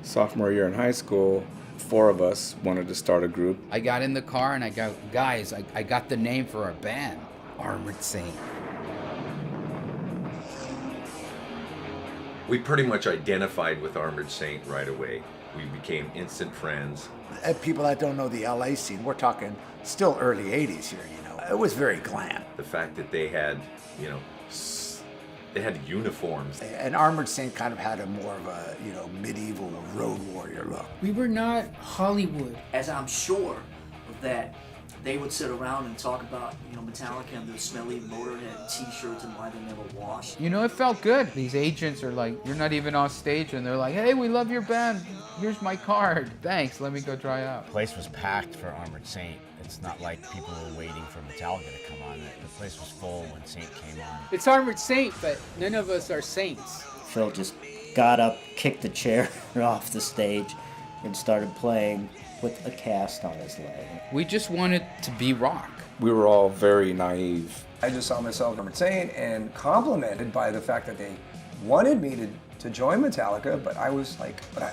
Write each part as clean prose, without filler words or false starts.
sophomore year in high school, 4 of us wanted to start a group. I got in the car and I go, guys, I got the name for our band, Armored Saint. We pretty much identified with Armored Saint right away. We became instant friends. People that don't know the LA scene, we're talking still early 80s here, you know. It was very glam. The fact that they had, they had uniforms. And Armored Saint kind of had a more of a, medieval road warrior look. We were not Hollywood. As I'm sure that they would sit around and talk about, Metallica and those smelly Motorhead t-shirts and why they never washed. It felt good. These agents are like, you're not even on stage, and they're like, hey, we love your band. Here's my card. Thanks, let me go try out. The place was packed for Armored Saint. It's not like people were waiting for Metallica to come on. The place was full when Saint came on. It's Armored Saint, but none of us are saints. Phil just got up, kicked the chair off the stage, and started playing with a cast on his leg. We just wanted to be rock. We were all very naive. I just saw myself in Armored Saint and complimented by the fact that they wanted me to join Metallica, but I was like, but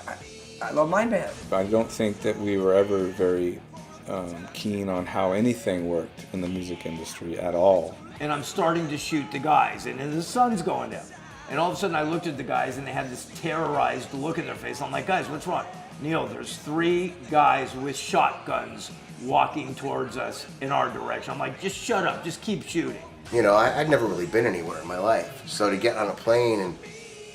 I love my band. I don't think that we were ever very keen on how anything worked in the music industry at all. And I'm starting to shoot the guys, and the sun's going down. And all of a sudden I looked at the guys and they had this terrorized look in their face. I'm like, guys, what's wrong? Neil, there's 3 guys with shotguns walking towards us in our direction. I'm like, just shut up, just keep shooting. I'd never really been anywhere in my life. So to get on a plane and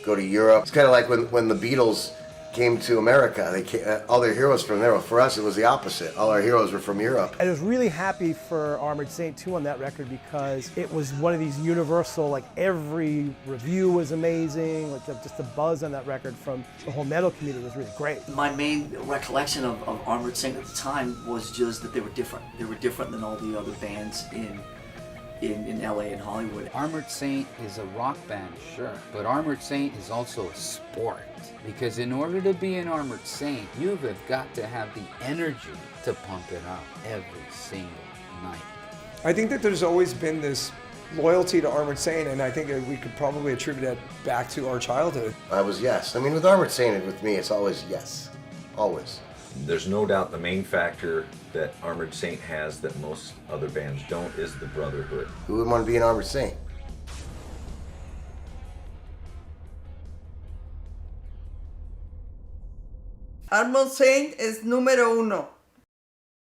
go to Europe, it's kind of like when the Beatles came to America. All their heroes from there. Well, for us, it was the opposite. All our heroes were from Europe. I was really happy for Armored Saint too on that record because it was one of these universal, like every review was amazing, like just the buzz on that record from the whole metal community was really great. My main recollection of Armored Saint at the time was just that they were different. They were different than all the other bands in LA and Hollywood. Armored Saint is a rock band, sure, but Armored Saint is also a sport. Because in order to be an Armored Saint, you have got to have the energy to pump it up every single night. I think that there's always been this loyalty to Armored Saint, and I think that we could probably attribute that back to our childhood. I was yes. I mean, with Armored Saint, with me, it's always yes. Always. There's no doubt the main factor that Armored Saint has that most other bands don't is the brotherhood. Who would want to be an Armored Saint? Armored Saint es número 1.